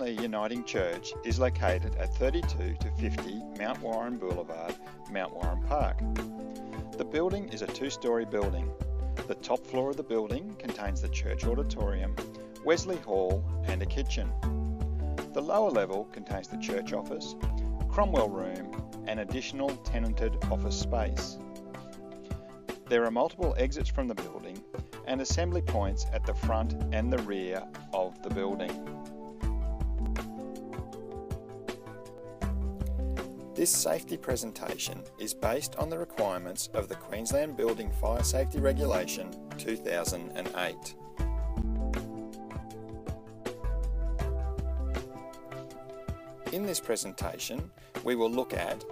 Beenleigh Uniting Church is located at 32 to 50 Mount Warren Boulevard, Mount Warren Park. The building is a two-storey building. The top floor of the building contains the church auditorium, Wesley Hall and a kitchen. The lower level contains the church office, Cromwell Room and additional tenanted office space. There are multiple exits from the building and assembly points at the front and the rear of the building. This safety presentation is based on the requirements of the Queensland Building Fire Safety Regulation 2008. In this presentation, we will look at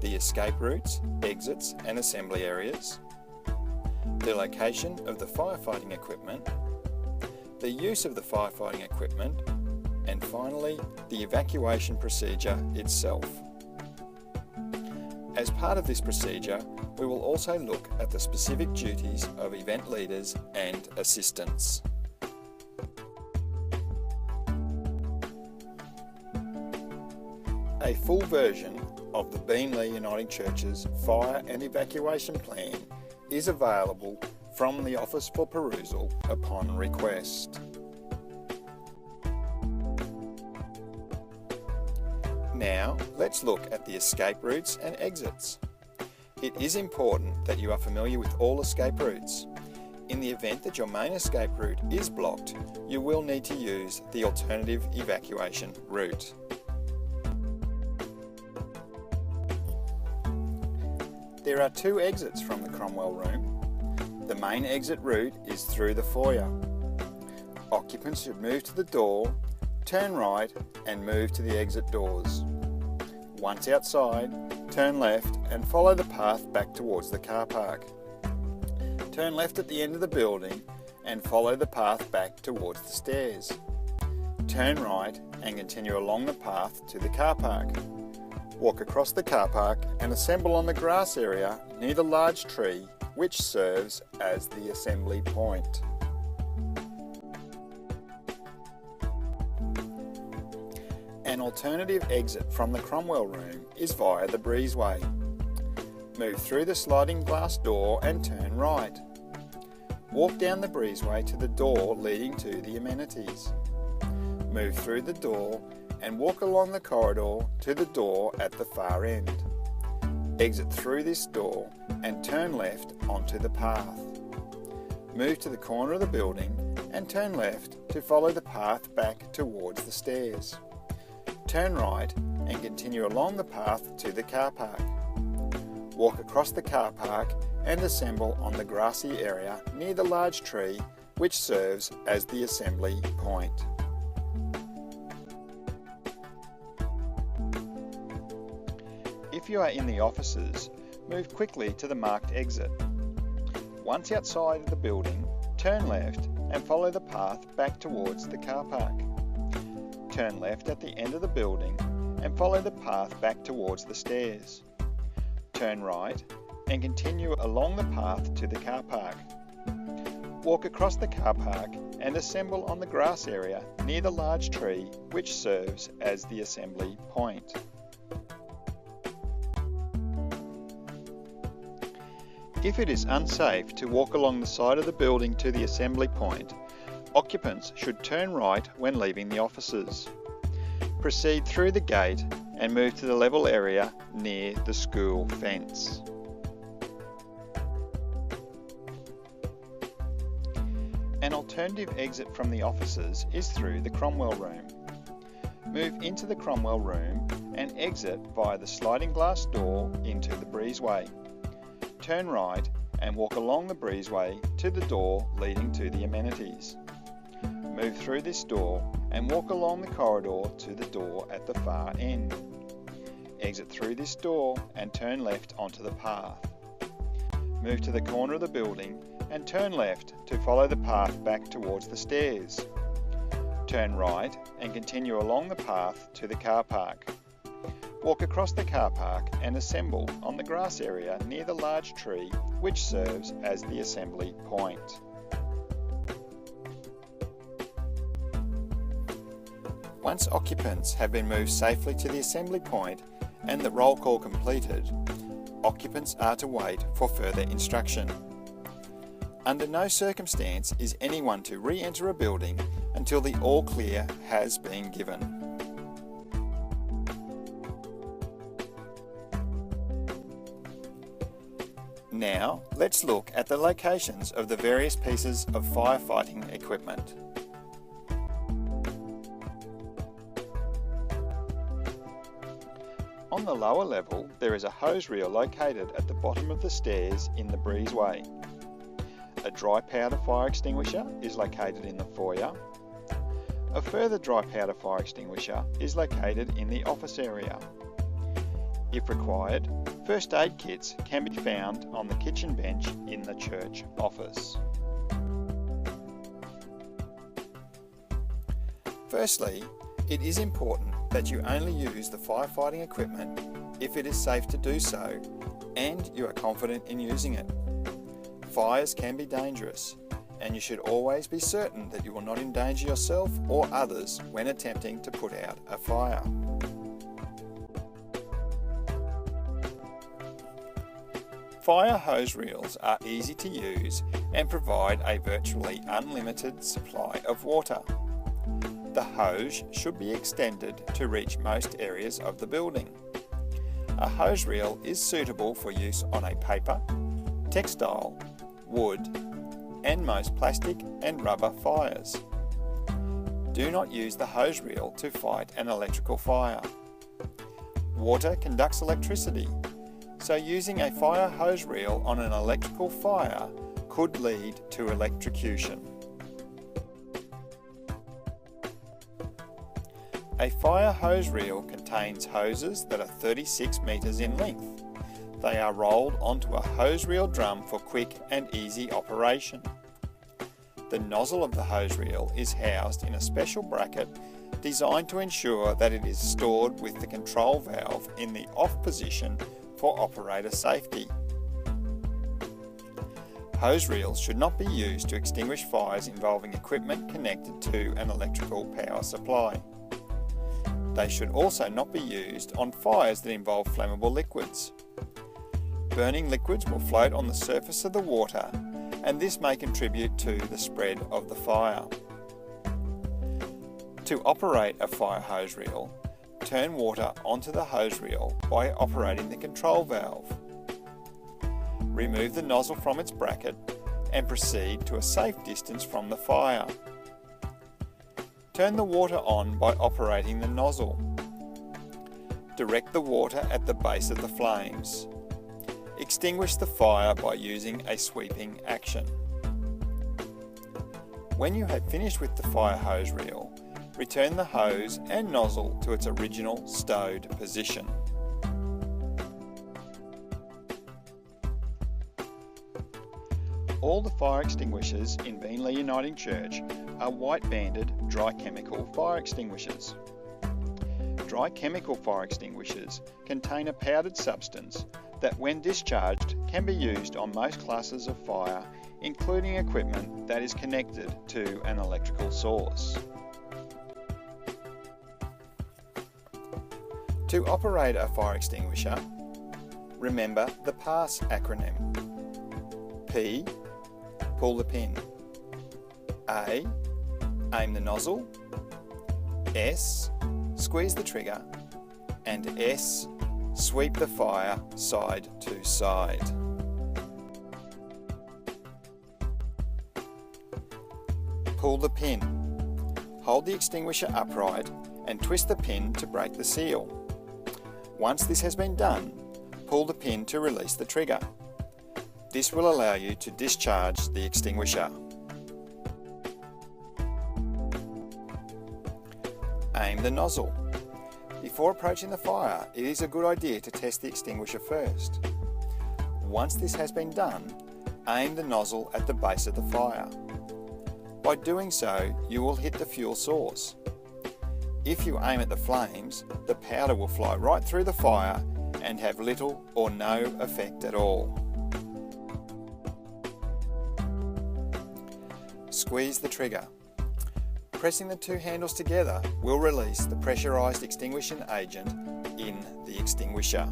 the escape routes, exits and assembly areas, the location of the firefighting equipment, the use of the firefighting equipment, and finally, the evacuation procedure itself. As part of this procedure, we will also look at the specific duties of event leaders and assistants. A full version of the Beenleigh Uniting Church's fire and evacuation plan is available from the office for perusal upon request. Now, let's look at the escape routes and exits. It is important that you are familiar with all escape routes. In the event that your main escape route is blocked, you will need to use the alternative evacuation route. There are two exits from the Cromwell Room. The main exit route is through the foyer. Occupants should move to the door, turn right and move to the exit doors. Once outside, turn left and follow the path back towards the car park. Turn left at the end of the building and follow the path back towards the stairs. Turn right and continue along the path to the car park. Walk across the car park and assemble on the grass area near the large tree which serves as the assembly point. An alternative exit from the Cromwell Room is via the breezeway. Move through the sliding glass door and turn right. Walk down the breezeway to the door leading to the amenities. Move through the door and walk along the corridor to the door at the far end. Exit through this door and turn left onto the path. Move to the corner of the building and turn left to follow the path back towards the stairs. Turn right and continue along the path to the car park. Walk across the car park and assemble on the grassy area near the large tree which serves as the assembly point. If you are in the offices, move quickly to the marked exit. Once outside the building, turn left and follow the path back towards the car park. Turn left at the end of the building and follow the path back towards the stairs. Turn right and continue along the path to the car park. Walk across the car park and assemble on the grass area near the large tree which serves as the assembly point. If it is unsafe to walk along the side of the building to the assembly point, occupants should turn right when leaving the offices. Proceed through the gate and move to the level area near the school fence. An alternative exit from the offices is through the Cromwell Room. Move into the Cromwell Room and exit via the sliding glass door into the breezeway. Turn right and walk along the breezeway to the door leading to the amenities. Move through this door and walk along the corridor to the door at the far end. Exit through this door and turn left onto the path. Move to the corner of the building and turn left to follow the path back towards the stairs. Turn right and continue along the path to the car park. Walk across the car park and assemble on the grass area near the large tree which serves as the assembly point. Once occupants have been moved safely to the assembly point and the roll call completed, occupants are to wait for further instruction. Under no circumstance is anyone to re-enter a building until the all clear has been given. Now, let's look at the locations of the various pieces of firefighting equipment. On the lower level, there is a hose reel located at the bottom of the stairs in the breezeway. A dry powder fire extinguisher is located in the foyer. A further dry powder fire extinguisher is located in the office area. If required, first aid kits can be found on the kitchen bench in the church office. Firstly, it is important that you only use the firefighting equipment if it is safe to do so and you are confident in using it. Fires can be dangerous, and you should always be certain that you will not endanger yourself or others when attempting to put out a fire. Fire hose reels are easy to use and provide a virtually unlimited supply of water. The hose should be extended to reach most areas of the building. A hose reel is suitable for use on a paper, textile, wood, and most plastic and rubber fires. Do not use the hose reel to fight an electrical fire. Water conducts electricity, so using a fire hose reel on an electrical fire could lead to electrocution. A fire hose reel contains hoses that are 36 metres in length. They are rolled onto a hose reel drum for quick and easy operation. The nozzle of the hose reel is housed in a special bracket designed to ensure that it is stored with the control valve in the off position for operator safety. Hose reels should not be used to extinguish fires involving equipment connected to an electrical power supply. They should also not be used on fires that involve flammable liquids. Burning liquids will float on the surface of the water, and this may contribute to the spread of the fire. To operate a fire hose reel, turn water onto the hose reel by operating the control valve. Remove the nozzle from its bracket and proceed to a safe distance from the fire. Turn the water on by operating the nozzle. Direct the water at the base of the flames. Extinguish the fire by using a sweeping action. When you have finished with the fire hose reel, return the hose and nozzle to its original stowed position. All the fire extinguishers in Beenleigh Uniting Church are white-banded dry chemical fire extinguishers. Dry chemical fire extinguishers contain a powdered substance that, when discharged, can be used on most classes of fire, including equipment that is connected to an electrical source. To operate a fire extinguisher, remember the PASS acronym. P, pull the pin. A, aim the nozzle. S, squeeze the trigger. And S, sweep the fire side to side. Pull the pin. Hold the extinguisher upright and twist the pin to break the seal. Once this has been done, pull the pin to release the trigger. This will allow you to discharge the extinguisher. Aim the nozzle. Before approaching the fire, it is a good idea to test the extinguisher first. Once this has been done, aim the nozzle at the base of the fire. By doing so, you will hit the fuel source. If you aim at the flames, the powder will fly right through the fire and have little or no effect at all. Squeeze the trigger. Pressing the two handles together will release the pressurised extinguishing agent in the extinguisher.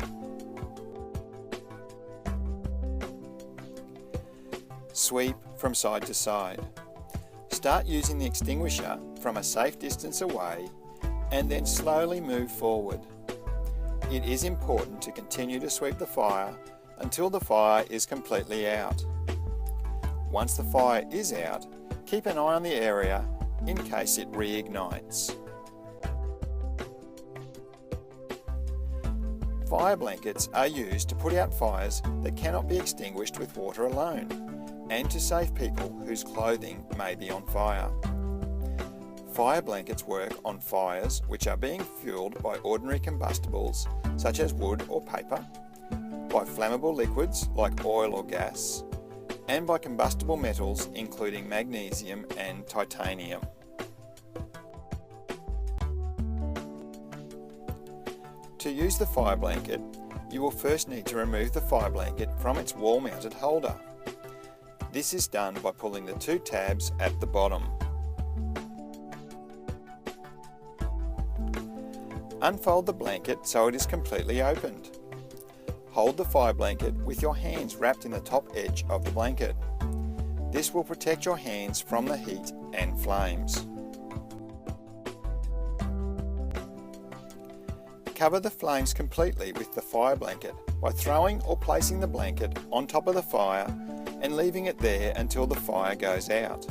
Sweep from side to side. Start using the extinguisher from a safe distance away and then slowly move forward. It is important to continue to sweep the fire until the fire is completely out. Once the fire is out, keep an eye on the area in case it reignites. Fire blankets are used to put out fires that cannot be extinguished with water alone, and to save people whose clothing may be on fire. Fire blankets work on fires which are being fueled by ordinary combustibles such as wood or paper, by flammable liquids like oil or gas, and by combustible metals including magnesium and titanium. To use the fire blanket, you will first need to remove the fire blanket from its wall-mounted holder. This is done by pulling the two tabs at the bottom. Unfold the blanket so it is completely opened. Hold the fire blanket with your hands wrapped in the top edge of the blanket. This will protect your hands from the heat and flames. Cover the flames completely with the fire blanket by throwing or placing the blanket on top of the fire and leaving it there until the fire goes out.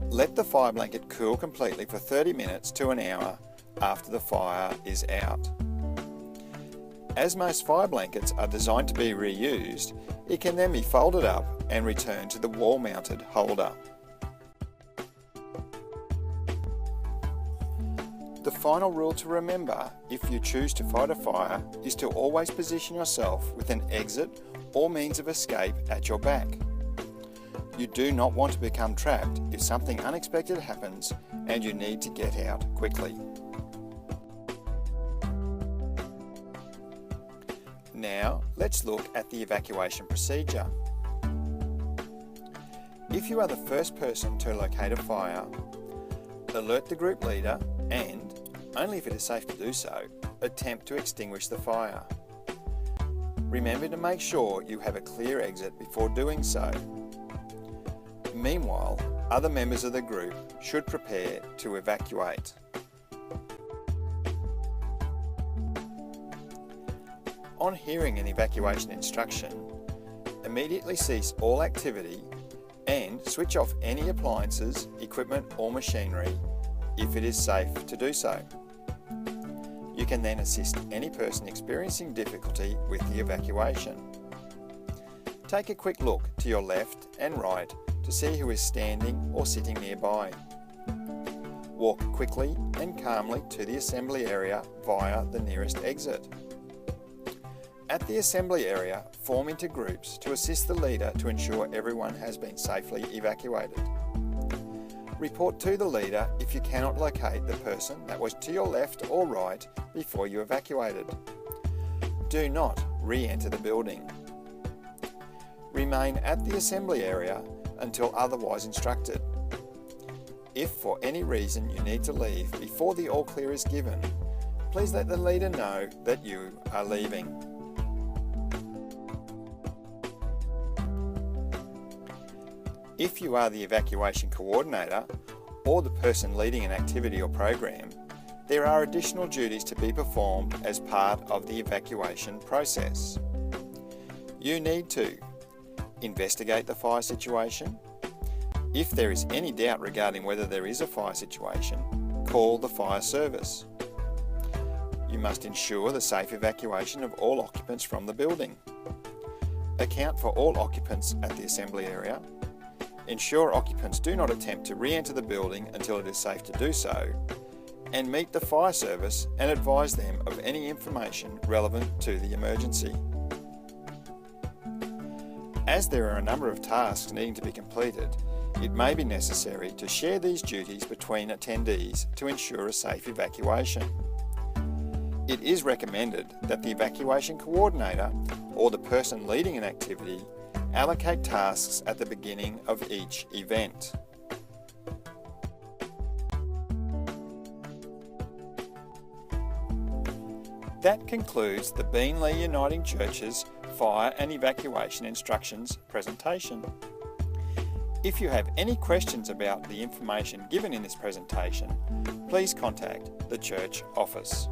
Let the fire blanket cool completely for 30 minutes to an hour after the fire is out. As most fire blankets are designed to be reused, it can then be folded up and returned to the wall-mounted holder. The final rule to remember if you choose to fight a fire is to always position yourself with an exit or means of escape at your back. You do not want to become trapped if something unexpected happens and you need to get out quickly. Now, let's look at the evacuation procedure. If you are the first person to locate a fire, alert the group leader and, only if it is safe to do so, attempt to extinguish the fire. Remember to make sure you have a clear exit before doing so. Meanwhile, other members of the group should prepare to evacuate. On hearing an evacuation instruction, immediately cease all activity and switch off any appliances, equipment or machinery if it is safe to do so. You can then assist any person experiencing difficulty with the evacuation. Take a quick look to your left and right to see who is standing or sitting nearby. Walk quickly and calmly to the assembly area via the nearest exit. At the assembly area, form into groups to assist the leader to ensure everyone has been safely evacuated. Report to the leader if you cannot locate the person that was to your left or right before you evacuated. Do not re-enter the building. Remain at the assembly area until otherwise instructed. If for any reason you need to leave before the all clear is given, please let the leader know that you are leaving. If you are the evacuation coordinator or the person leading an activity or program, there are additional duties to be performed as part of the evacuation process. You need to investigate the fire situation. If there is any doubt regarding whether there is a fire situation, call the fire service. You must ensure the safe evacuation of all occupants from the building. Account for all occupants at the assembly area. Ensure occupants do not attempt to re-enter the building until it is safe to do so, and meet the fire service and advise them of any information relevant to the emergency. As there are a number of tasks needing to be completed, it may be necessary to share these duties between attendees to ensure a safe evacuation. It is recommended that the evacuation coordinator or the person leading an activity allocate tasks at the beginning of each event. That concludes the Beenleigh Uniting Church's Fire and Evacuation Instructions presentation. If you have any questions about the information given in this presentation, please contact the church office.